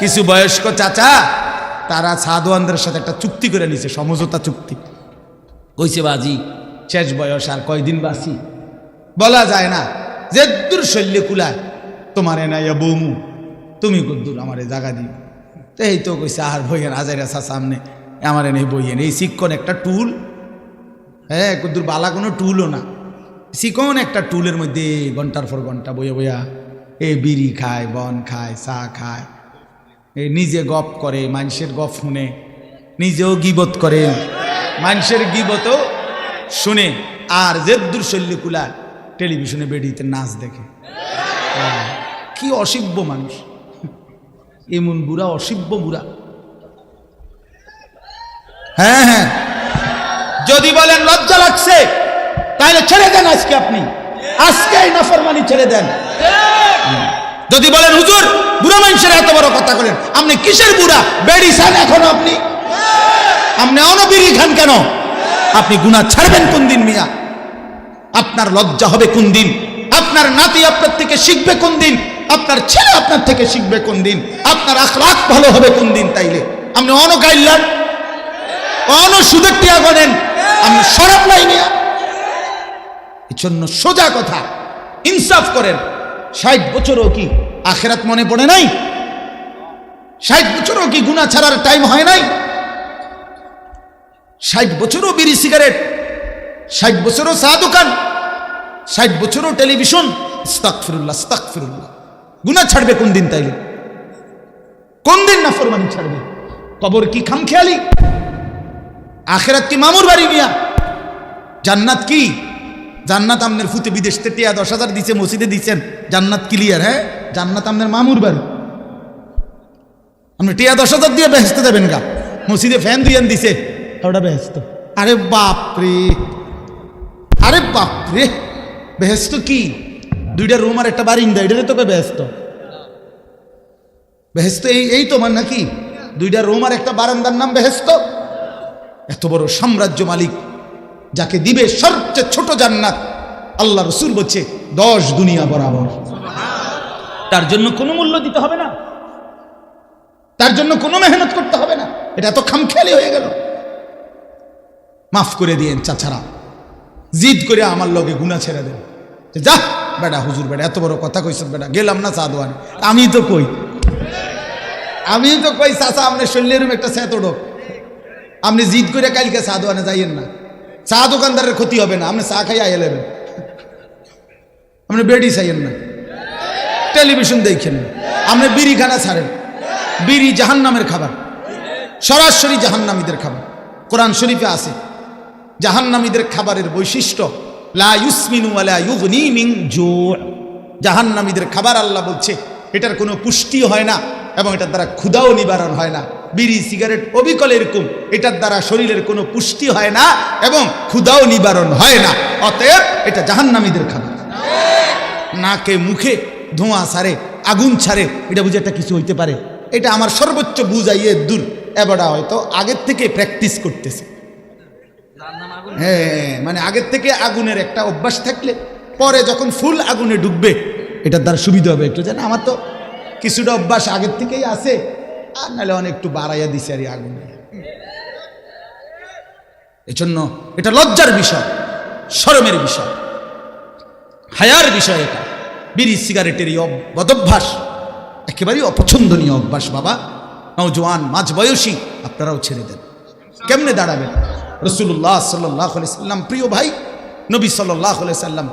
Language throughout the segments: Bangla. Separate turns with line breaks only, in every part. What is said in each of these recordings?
কিছু বয়স্ক চাচা তারা সাধুয়ানদের সাথে একটা চুক্তি করে নিছে, সমঝোতা চুক্তি। কইছে বাজি শেষ বয়স, আর কয়দিন বাঁচি বলা যায় না, যে দূর শল্যে কুলায় তোমার এনাইয়া বৌমু তুমি কদ্দুর আমার জায়গা দিই। তো এই তো কইছে আর বইয়েন হাজার আসা সামনে আমার এনে বইয়েন, এই শিক্ষণ একটা টুল, হ্যাঁ কদ্দুর বালা কোনো টুলও না, শিকন একটা টুলের মধ্যে ঘন্টার পর ঘন্টা বইয়া বইয়া এ বিড়ি খায়, বন খায়, চা খায়, এ নিজে গপ করে, মানুষের গপ শুনে, নিজেও গিবত করে, মানুষের গিবতও শুনে, আর জেদ্দুর শল্যকুলা টেলিভিশনে বেডিতে নাচ দেখে। কি অসিব্য মানুষ, এমন বুড়া, অসিব্য বুড়া। হ্যাঁ হ্যাঁ, যদি বলেন লজ্জা লাগছে তাহলে ছেড়ে দেন আজকে, আপনি আজকেই নাফরমানি ছেড়ে দেন। যদি বলেন হুজুর বুড়া মানুষের এত বড় কথা বলেন, আপনি কিসের বুড়া, বেড়ি খান এখন আপনি, আপনি অনবিড়ি খান কেন? আপনি গুনাহ ছাড়বেন কোন দিন মিয়া? আপনার লজ্জা হবে কোন দিন? আপনার নাতি আপনার থেকে শিখবে কোন দিন? আপনার ছেলে আপনার থেকে শিখবে কোন দিন? আপনার আখলাক ভালো হবে কোন দিন? তাইলে আপনি অনগাইলেন, সুদের টিয়া গনেন, আপনি সরাব নাই মিয়া। এজন্য সোজা কথা, ইনসাফ করেন। 60 বছরও কি আখিরাত মনে পড়ে নাই? 60 বছরও কি গুনাহ ছাড়ার টাইম হয় নাই? 60 বছরও বিড়ি সিগারেট, 60 বছরও চা দোকান, 60 বছরও টেলিভিশন, আস্তাগফিরুল্লাহ আস্তাগফিরুল্লাহ। গুনাহ ছাড়বে কোন দিন? তাইলে কোন দিন নাফরমানি ছাড়বে? কবর কি খামখেয়ালি? আখিরাত কি মামুর বাড়ি মিয়া? জান্নাত কি? জান্নাত আমনের ফুতে বিদেশ থেকে 10,000 দিছে, মসজিদে দিচ্ছেন, জান্নাত ক্লিয়ার। হ্যাঁ, জান্নাত আমনের মামুর বাড়ি। আপনি 10,000 দিয়ে বেহেশতে যাবেন গা, মসজিদে ফ্যান দুইয়ান দিছে, ওটা বেহেশত। আরে বাপরে, আরে বাপরে, বেহেশত কি? 2টা রুম আর একটা বারিন্দা, এটারে তো বেহেশত। বেহেশত এই তোমার নাকি? 2টা রুম আর একটা বারান্দার নাম বেহেশত? এত বড় সাম্রাজ্য মালিক, যাকে দিবে সবচেয়ে ছোট জান্নাত, আল্লাহ রসুল বলছে 10 দুনিয়া বরাবর। তার জন্য কোনো মূল্য দিতে হবে না, তার জন্য কোনো মেহনত করতে হবে না। এটা তো খামখেয়ালি হয়ে গেল। মাফ করে দিয়েন চাচারা, জিদ করে আমার লগে গুনাহ ছেড়ে দেন। যা বেটা, হুজুর বেটা এত বড় কথা কইছ বেটা, গেলাম না চা দোয়ানে। আমি তো কই চাচা আপনার শরীরের একটা সেত ডোক, আপনি জিদ করে কালকে চা দোয়ানে যাইয়েন না। চা দোকানদারের ক্ষতি হবে না, আপনি চা খাই আইয়া নেবেন, আপনি বেডি চাইয়েন না, টেলিভিশন দেখেন না, আপনি বিড়ি খানা ছাড়েন। বিড়ি জাহান্নামের খাবার, সরাসরি জাহান্নামীদের খাবার। কোরআন শরীফে আছে জাহান্নামীদের খাবারের বৈশিষ্ট্য, লা ইউসমিনু ওয়া লা ইউগনি মিন জু'। জাহান্নামীদের খাবার আল্লাহ বলছে এটার কোনো পুষ্টি হয় না এবং এটার দ্বারা ক্ষুধাও নিবারণ হয় না। বিড়ি সিগারেট অবিকল এরকম, এটার দ্বারা শরীরের কোনো পুষ্টি হয় না এবং ক্ষুধাও নিবারণ হয় না। অতএব এটা জাহান্নামীদের খাবার। নাকে মুখে ধোঁয়া ছাড়ে, আগুন ছাড়ে, এটা বুঝে একটা কিছু হইতে পারে? এটা আমার সর্বোচ্চ বুঝাইয়ে দূর। এবারটা হয়তো আগের থেকে প্র্যাকটিস করতেছে। হ্যাঁ, মানে আগের থেকে আগুনের একটা অভ্যাস থাকলে পরে যখন ফুল আগুনে ঢুকবে এটার দ্বারা সুবিধা হবে একটু। জানা আমার তো কিছুটা অভ্যাস আগের থেকেই আছে, আর নাহলে অনেক একটু বাড়াইয়া দিছে আর আগুনে। এজন্য এটা লজ্জার বিষয়, শরমের বিষয়, হায়ার বিষয়। এটা বিড়ি সিগারেটের এই বদভ্যাস একেবারেই অপছন্দনীয় অভ্যাস। বাবা নওজোয়ান মাঝ বয়সী আপনারাও ছেড়ে দেন। কেমনে দাঁড়াবেন? রাসূলুল্লাহ সাল্লাল্লাহু আলাইহি সাল্লাম, প্রিয় ভাই নবী সাল্লাল্লাহু আলাইহি সাল্লাম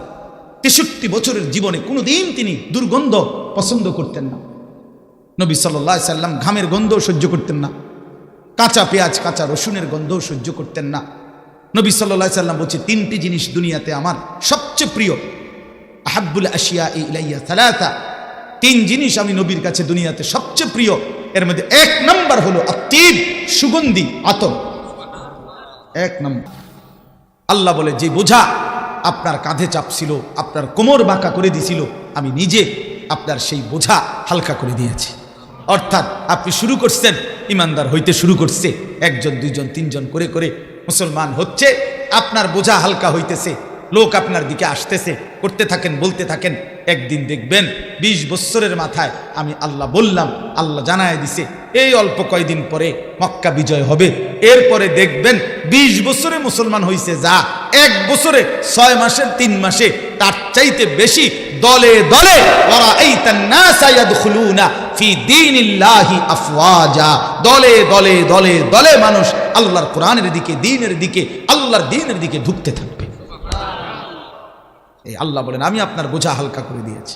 63 বছরের জীবনে কোনোদিন তিনি দুর্গন্ধ পছন্দ করতেন না। নবী সাল্লাল্লাহু আলাইহি সাল্লাম ঘামের গন্ধও সহ্য করতেন না, কাঁচা পেঁয়াজ কাঁচা রসুনের গন্ধও সহ্য করতেন না। নবী সাল্লাল্লাহু আলাইহি সাল্লাম বলছে 3টি জিনিস দুনিয়াতে আমার সবচেয়ে প্রিয়, আহাব্বুল আশিয়া ইলাইয়া সালাসা। 3 জিনিস আমি নবীর কাছে দুনিয়াতে সবচেয়ে প্রিয়। এর মধ্যে 1 নম্বর হলো আত্তিব, সুগন্ধি আতর। 1 নম্বর। আল্লাহ বলে যে বোঝা আপনার কাঁধে চাপছিল, আপনার কোমর বাঁকা করে দিছিল, আমি নিজে আপনার সেই বোঝা হালকা করে দিয়েছি। অর্থাৎ আপনি শুরু করছেন, ইমানদার হইতে শুরু করছে, 1 জন 2 জন 3 জন করে করে মুসলমান হচ্ছে, আপনার বোঝা হালকা হইতেছে। লোক আপনার দিকে আসতেছে, করতে থাকেন, বলতে থাকেন। একদিন দেখবেন 20 বছরের মাথায় আমি আল্লাহ বললাম, আল্লাহ জানায় দিছে এই অল্প কয়দিন পরে মক্কা বিজয় হবে। এরপরে দেখবেন 20 বছরে মুসলমান হইছে যা, 1 বছরে 6 মাসের 3 মাসে তার চাইতে বেশি দলে দলে ওয়ারাআইতান নাসা ইয়াদখুলুনা ফি দীনিল্লাহি আফওয়াজা, দলে দলে দলে দলে মানুষ আল্লাহর কোরআনের দিকে, দ্বীনের দিকে, আল্লাহর দ্বীনের দিকে ঢুকতে থাকবে। এই আল্লাহ বলেন আমি আপনার বোঝা হালকা করে দিয়েছি।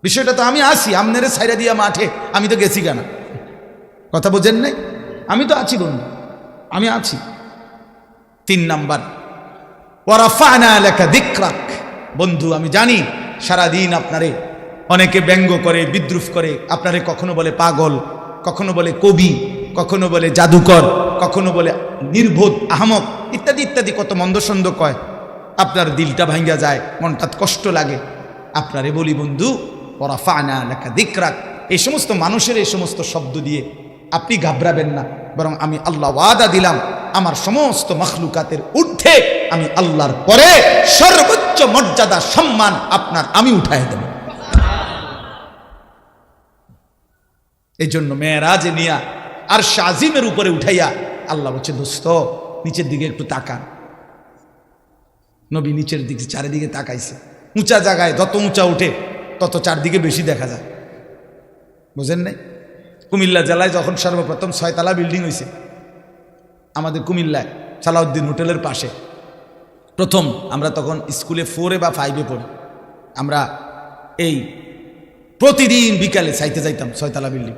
বিষয়টা তো আমি আসি আমনেরে ছাইরা দিয়া মাঠে, আমি তো গেছি কেন? কথা বোঝেন নাই? আমি তো আছি বন্ধু, আমি আছি। 3 নাম্বার, ওয়ারাফা'না লাকা যিকরাক। বন্ধু আমি জানি সারাদিন আপনারে অনেকে ব্যঙ্গ করে, বিদ্রুপ করে, আপনারে কখনো বলে পাগল, কখনো বলে কবি, কখনো বলে জাদুকর, কখনো বলে নির্বোধ, আহমক, ইত্যাদি ইত্যাদি কত মন্দসন্দ কয়। আপনার দিলটা ভাঙ্গা যায়, মনটা কষ্ট লাগে। আপনারে বলি বন্ধু, ওয়ারাফা'না লাকা যিকরাক, এই সমস্ত মানুষের এই সমস্ত শব্দ দিয়ে আপনি ঘাবড়াবেন না, বরং আমি আল্লাহ ওয়াদা দিলাম আমার সমস্ত মখলুকাতের ঊর্ধ্বে আমি আল্লাহর পরে সর্বোচ্চ মর্যাদা সম্মান আপনার আমি উঠায় দেব। এই জন্য মেয়েরাজে নিয়া আর শাজিমের উপরে উঠাইয়া আল্লাহ বলছে দোস্ত নিচের দিকে একটু তাকান। নবী নিচের দিকে চারিদিকে তাকাইছে। উঁচা জায়গায় যত উঁচা উঠে তত চারদিকে বেশি দেখা যায়, বুঝেন নাই? কুমিল্লা জেলায় যখন সর্বপ্রথম 6 তলা বিল্ডিং হয়েছে আমাদের কুমিল্লায় সালাউদ্দিন হোটেলের পাশে, প্রথম আমরা তখন স্কুলে 4 বা 5 পড়ি, আমরা এই প্রতিদিন বিকালে চাইতে যাইতাম 6 তলা বিল্ডিং।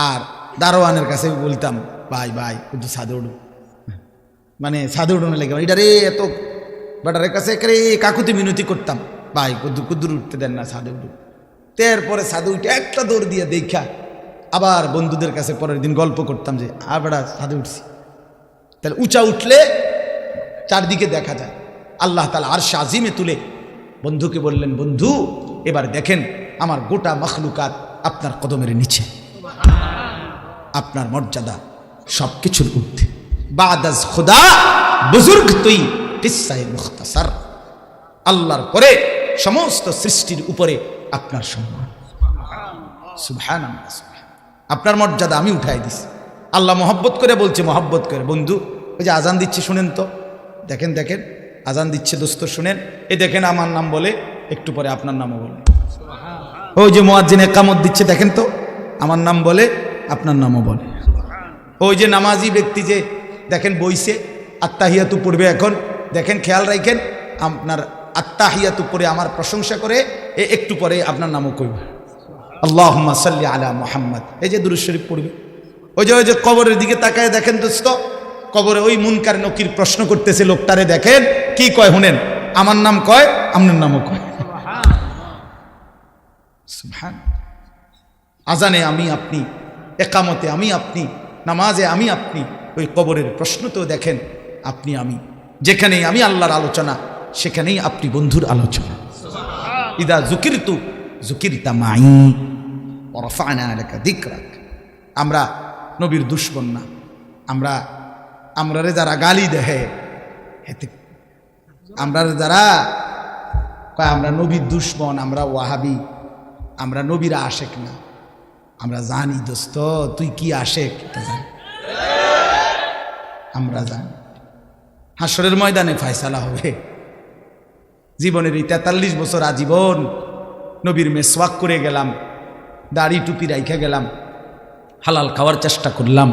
আর দারোয়ানের কাছে বলতাম ভাই ভাই একটু ছাদে উঠুন, মানে ছাদে উঠোনে লেগে এটারে এত বাটারের কাছে একেবারে কাকুতি মিনতি করতাম, ভাই কুদ্দুর উঠতে দেন না, ছাদে উঠুন। তারপরে ছাদে উঠে একটা দৌড় দিয়ে দেখা আবার বন্ধুদের কাছে পরের দিন গল্প করতাম যে আর বেড়া ছাদে উঠছি। তাহলে উঁচা উঠলে চারদিকে দেখা যায়। আল্লাহ তাআলা আরশ আজিমে তুলে বন্ধুকে বললেন, বন্ধু এবার দেখেন আমার গোটা মখলুকাত আপনার কদমের নিচে, আপনার মর্যাদা সবকিছুর ঊর্ধ্বে। বাদাজ খুদা বুজুর্গ তুই কিসসায়ে মুখতাসার, আল্লাহর পরে সমস্ত সৃষ্টির উপরে আপনার সম্মান। সুবহানাল্লাহ, আপনার মর্যাদা আমি উঠাই দিছি। আল্লাহ মহব্বত করে বলছে, মহব্বত করে বন্ধু ওই যে আজান দিচ্ছে শুনেন তো, দেখেন দেখেন আজান দিচ্ছে দোস্ত শুনেন, এই দেখেন আমার নাম বলে, একটু পরে আপনার নামও বলে। ওই যে মুয়াজ্জিন ইকামত দিচ্ছে দেখেন তো, আমার নাম বলে, আপনার নামও বলে। ওই যে নামাজি ব্যক্তি যে দেখেন বইছে আত্তাহিয়াতু পড়বে এখন, দেখেন খেয়াল রাখেন আপনার আত্তাহিয়াতু পড়ে আমার প্রশংসা করে, একটু পরে আপনার নামও কইবে আল্লাহুম্মা সাল্লি আলা মুহাম্মদ, এই যে দুরূদ শরীফ পড়বে। ওই যে কবরের দিকে তাকায় দেখেন দোস্ত, কবরে ওই মুনকার নকির প্রশ্ন করতেছে লোকটারে, দেখেন কি কয় শুনেন, আমার নাম কয়, আপনার নামও কয়। সুবহান। আজানে আমি আপনি, একামতে আমি আপনি, নামাজে আমি আপনি, ওই কবরের প্রশ্ন তো দেখেন আপনি আমি। যেখানেই আমি আল্লাহর আলোচনা সেখানেই আপনি বন্ধুর আলোচনা। ইদা যুকিরতু যুকিরতা মাই ওয়া রাফা'না লাকা যিকরাক। আমরা নবীর দুশমন না, আমরারে যারা গালি দেহে, আমরা যারা কয় আমরা নবীর দুশমন, আমরা ওয়াহাবি, আমরা নবীরা আশেক না, আমরা জানি দোস্ত তুই কি আশেক, আমরা জানি। হাসরের ময়দানে ফয়সালা হবে। জীবনের এই 43 বছর আজীবন নবীর মেসওয়াক করে গেলাম, দাড়ি টুপি রাইখা গেলাম, হালাল খাওয়ার চেষ্টা করলাম,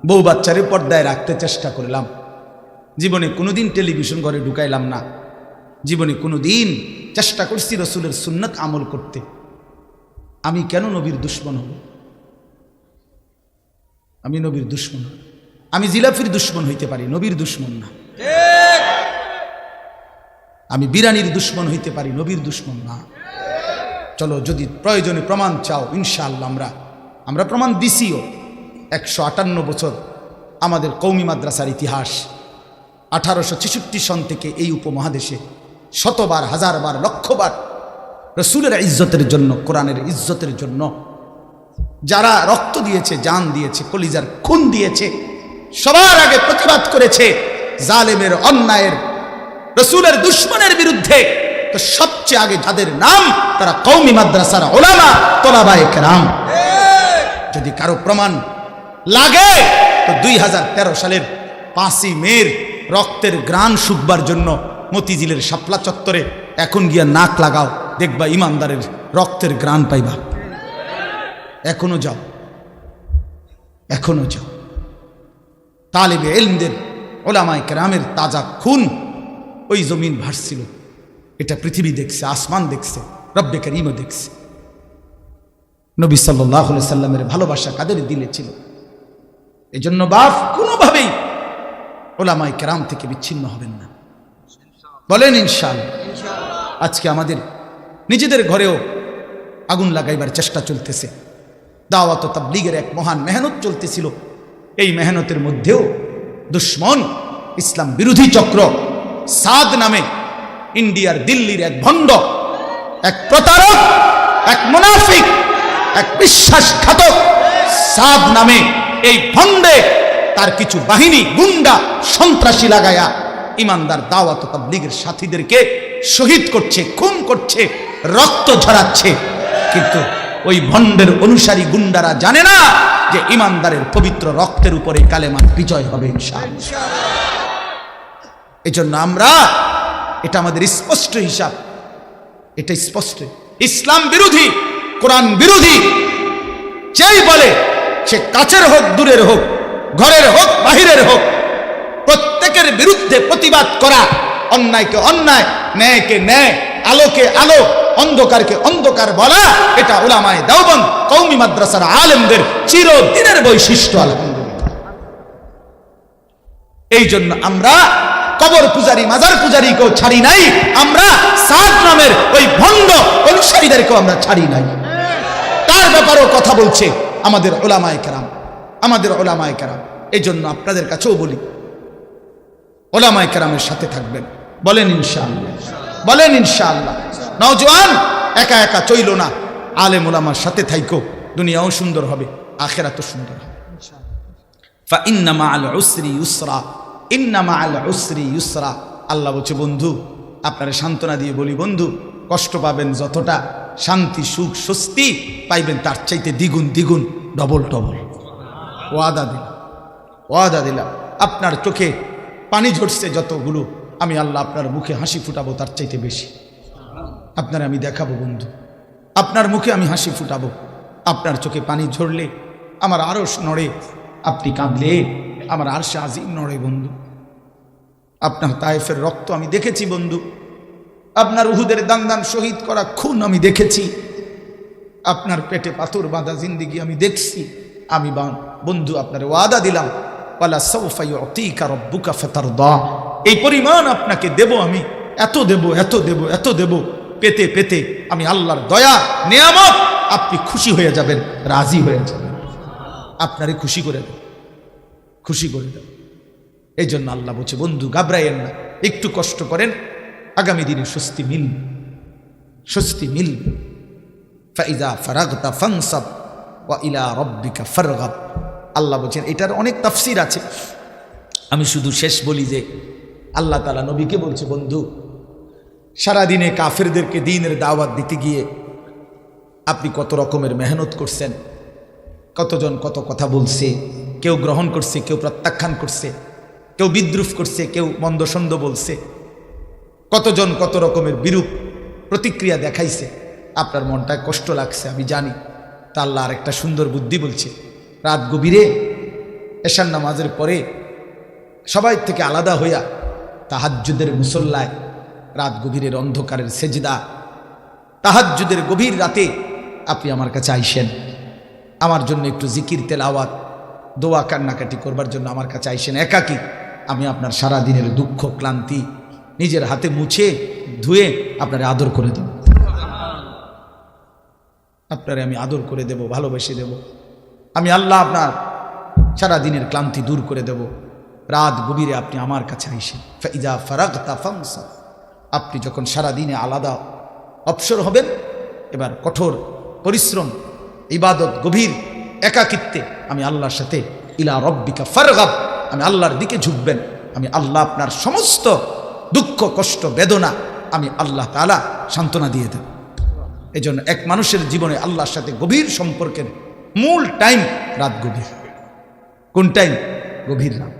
বউ বাচ্চারে পর্দায় রাখতে চেষ্টা করলাম, জীবনে কোনোদিন টেলিভিশন ঘরে ঢুকাইলাম না, জীবনে কোনোদিন চেষ্টা করছি রসুলের সুন্নাত আমল করতে। আমি কেন নবীর দুশমন হব? আমি নবীর দুশমন, আমি জিলাফির দুশমন হইতে পারি, নবীর দুশমন না। আমি বিরানির দুশমন হইতে পারি, নবীর দুশমন না। চলো যদি প্রয়োজনে প্রমাণ চাও, ইনশাআল্লাহ আমরা প্রমাণ দিছিও। 158 বছর আমাদের কওমি মাদ্রাসার ইতিহাস, 1866 সন থেকে এই উপমহাদেশে শতবার, হাজারবার, লক্ষবার রসুলের ইজ্জতের জন্য, কোরআনের ইজ্জতের জন্য যারা রক্ত দিয়েছে, জান দিয়েছে, কলিজার খুন দিয়েছে, সবার আগে প্রতিবাদ করেছে জালেমের, অন্যায়ের রসুলের দুশমনের বিরুদ্ধে, তো সবচেয়ে আগে যাদের নাম তারা কওমি মাদ্রাসার উলামা তোলাবায়ে কেরাম। যদি কারো প্রমাণ লাগে তো 2013 সালের 5ই মের রক্তের গ্রাণ শুকবার জন্য মতিঝিলের শাপলা চত্বরে এখন গিয়া নাক লাগাও, দেখবা ইমানদারের রক্তের গ্রাণ পাইবা। এখনো যাও, এখনো যাও। তালেবে ইলমদের উলামায়ে কেরামের তাজা খুন ওই জমিন ভাসছিল। এটা পৃথিবী দেখছে, আসমান দেখছে, রব্বে করিমও দেখছে। নবী সাল্লাল্লাহু আলাইহি সাল্লামের ভালোবাসা কাদের দিলে ছিল। এজন্য বাপ কোনোভাবেই উলামায়ে কেরাম থেকে বিচ্ছিন্ন হবেন না, বলেন ইনশাআল্লাহ। আজকে আমাদের নিজেদের ঘরেও আগুন লাগাইবার চেষ্টা চলতেছে, দাওয়াত ও তাবলীগের এক মহান মেহনত চলতেছিল। এই মেহনতের মধ্যেও দুশমন ইসলাম বিরোধী চক্র সাদ নামে ইন্ডিয়ার দিল্লির এক ভণ্ড, এক প্রতারক, এক মুনাফিক, এক বিশ্বাসঘাতক সাদ নামে এই ভণ্ডে তার কিছু বাহিনী গুন্ডা সন্ত্রাসী লাগায়া ইমানদার দাওয়াত ও তাবলীগের সাথীদেরকে শহীদ করছে, খুন করছে, রক্ত ঝরাচ্ছে। কিন্তু ওই ভণ্ডের অনুসারী গুন্ডারা জানে না যে ইমানদারের পবিত্র রক্তের উপরে কালেমার বিজয় হবে ইনশাআল্লাহ। এজন্য আমরা, এটা আমাদের স্পষ্ট হিসাব, এটা স্পষ্ট ইসলাম বিরোধী, কোরআন বিরোধী যেই বলে, সে কাছের হোক দূরের হোক, ঘরের হোক বাহিরের হোক, প্রত্যেকের বিরুদ্ধে প্রতিবাদ করা, অন্যায়কে অন্যায়, ন্যায়কে ন্যায়, আলোকে আলো, অন্ধকারকে অন্ধকার বলা, এটা উলামায়ে দেওবন্দ কওমি মাদ্রাসার আলেমদের চিরদিনের বৈশিষ্ট্য। আলহামদুলিল্লাহ। এই জন্য আমরা কবর পূজারী, মাজার পূজারীকেও ছাড়ি নাই, আমরা সাদ নামের ওই ভণ্ড অনুসারীদেরকেও আমরা ছাড়ি নাই। তার ব্যাপারেও কথা বলছে আমাদের উলামায়ে কেরাম, আমাদের উলামায়ে কেরাম। এই জন্য আপনাদের কাছেও বলি, উলামায়ে কেরামের সাথে থাকবেন, বলেন ইনশাআল্লাহ, বলেন ইনশাআল্লাহ। নওজোয়ান একা একা চইল না, আলেম উলামার সাথে থাইকো, দুনিয়াও সুন্দর হবে, আখিরাতও সুন্দর হবে। ফা ইন্না মাআল উসরি ইউসরা, ইন্না মাআল উসরি ইউসরা। আল্লাহ বলছে, বন্ধু আপনারা সান্ত্বনা দিয়ে বলি, বন্ধু কষ্ট পাবেন যতটা, শান্তি সুখ স্বস্তি পাইবেন তার চাইতে দ্বিগুণ দ্বিগুণ, ডবল ডবল। ওয়াদা দিলাম, ওয়াদা দিলাম। আপনার চোখে পানি ঝরছে যতগুলো, আমি আল্লাহ আপনার মুখে হাসি ফুটাবো তার চাইতে বেশি। আপনার আমি দেখাবো বন্ধু, আপনার মুখে আমি হাসি ফুটাবো। আপনার চোখে পানি ঝরলে আমার আরশ নড়ে, আপনি কাঁদলে আমার আরশে আজিম নড়ে বন্ধু। আপনার তায়েফের রক্ত আমি দেখেছি বন্ধু, আপনার উহুদের দান দান শহীদ করা খুন আমি দেখেছি, আপনার পেটে পাথর বাঁধা জিন্দিগি আমি দেখছি। আমি বন্ধু আপনার ওয়াদা দিলাম, ওয়ালা সাউফা ইউতিকা রাব্বুকা ফাতারদা, এই পরিমাণ আপনাকে দেব আমি, এত দেব, এত দেব, এত দেব, পেতে পেতে আমি আল্লাহর দয়া নিয়ামত, আপনি খুশি হয়ে যাবেন, রাজি হয়ে যাবেন, আপনারে খুশি করে দেব, খুশি করে দেব। এই জন্য আল্লাহ বলছে, বন্ধু ঘাবড়াইয়েন না, একটু কষ্ট করেন, আগামী দিনে স্বস্তি মিলবে, স্বস্তি মিলবে। ফাইজা ফারাগতা ফানসাব ওয়া ইলা রাব্বিকা ফারগাব। আল্লাহ বলছেন, এটার অনেক তাফসীর আছে, আমি শুধু শেষ বলি যে আল্লাহ তাআলা নবীকে বলছে, বন্ধু সারাদিনে কাফেরদেরকে দ্বীনের দাওয়াত দিতে গিয়ে আপনি কত রকমের মেহনত করছেন, কতজন কত কথা বলছে, কেউ গ্রহণ করছে, কেউ প্রত্যাখ্যান করছে, কেউ বিদ্রুপ করছে, কেউ মন্দসন্দ বলছে, কতজন কত রকমের বিরূপ প্রতিক্রিয়া দেখাইছে, আপনার মনটায় কষ্ট লাগছে আমি জানি। তা আল্লাহ আর একটা সুন্দর বুদ্ধি বলছে, রাত গভীরে এশার নামাজের পরে সবাই থেকে আলাদা হইয়া তাহাজ্জুদের মুসল্লায়, রাত গভীরের অন্ধকারের সেজদা, তাহাজ্জুদের গভীর রাতে আপনি আমার কাছে আইসেন, আমার জন্য একটু জিকির তেলাওয়াত দোয়া কান্নাকাটি করবার জন্য আমার কাছে আইসেন একাকী। আমি আপনার সারা দিনের দুঃখ ক্লান্তি নিজের হাতে মুছে ধুয়ে আপনারে আদর করে দেব, আপনারে আমি আদর করে দেব, ভালোবেসে দেব। আমি আল্লাহ আপনার সারা দিনের ক্লান্তি দূর করে দেব। রাত গভীরে আপনি আমার কাছে আইসেন। ফাইজা ফারাগতা ফানসাব, আপনি যখন সারা দিনে আলাদা অবসর হবেন, এবার কঠোর পরিশ্রম, ইবাদত, গভীর একাকিত্বে আমি আল্লাহর সাথে ইলা রব্বিকা ফারগাব, আমি আল্লাহর দিকে ঝুঁকবেন। আমি আল্লাহ আপনার সমস্ত দুঃখ কষ্ট বেদনা আমি আল্লাহ তাআলা সান্ত্বনা দিয়ে দেব। এই জন্য এক মানুষের জীবনে আল্লাহর সাথে গভীর সম্পর্কের মূল টাইম রাত গভীর। কোন টাইম? গভীর রাত,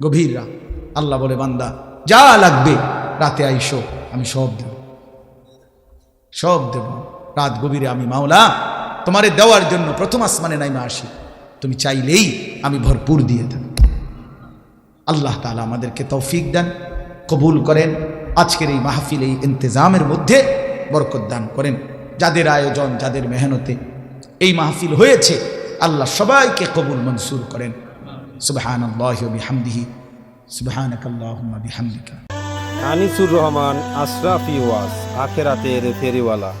গভীর রাত। আল্লাহ বলে, বান্দা যা লাগবে রাতে আইসো, আমি সব দেব, সব দেব। রাত গভীরে আমি মাওলা তোমারে দেওয়ার জন্য প্রথম আসমানে নাইমা আসি, তুমি চাইলেই আমি ভরপুর দিয়ে দেব। আল্লাহ তাআলা আমাদেরকে তৌফিক দেন, কবুল করেন। আজকের এই মাহফিল, এই ইন্তেজামের মধ্যে বরকত দান করেন। যাদের আয়োজন, যাদের মেহনতে এই মাহফিল হয়েছে, আল্লাহ সবাইকে কবুল মনসুর করেন। সুবহানাল্লাহি ওয়া বিহামদিহি, সুবহানাকাল্লাহুম্মা বিহামদিকা।
আনিসুর রহমান, আশরাফি ওয়াজ, আখেরাতের ফেরিওয়ালা।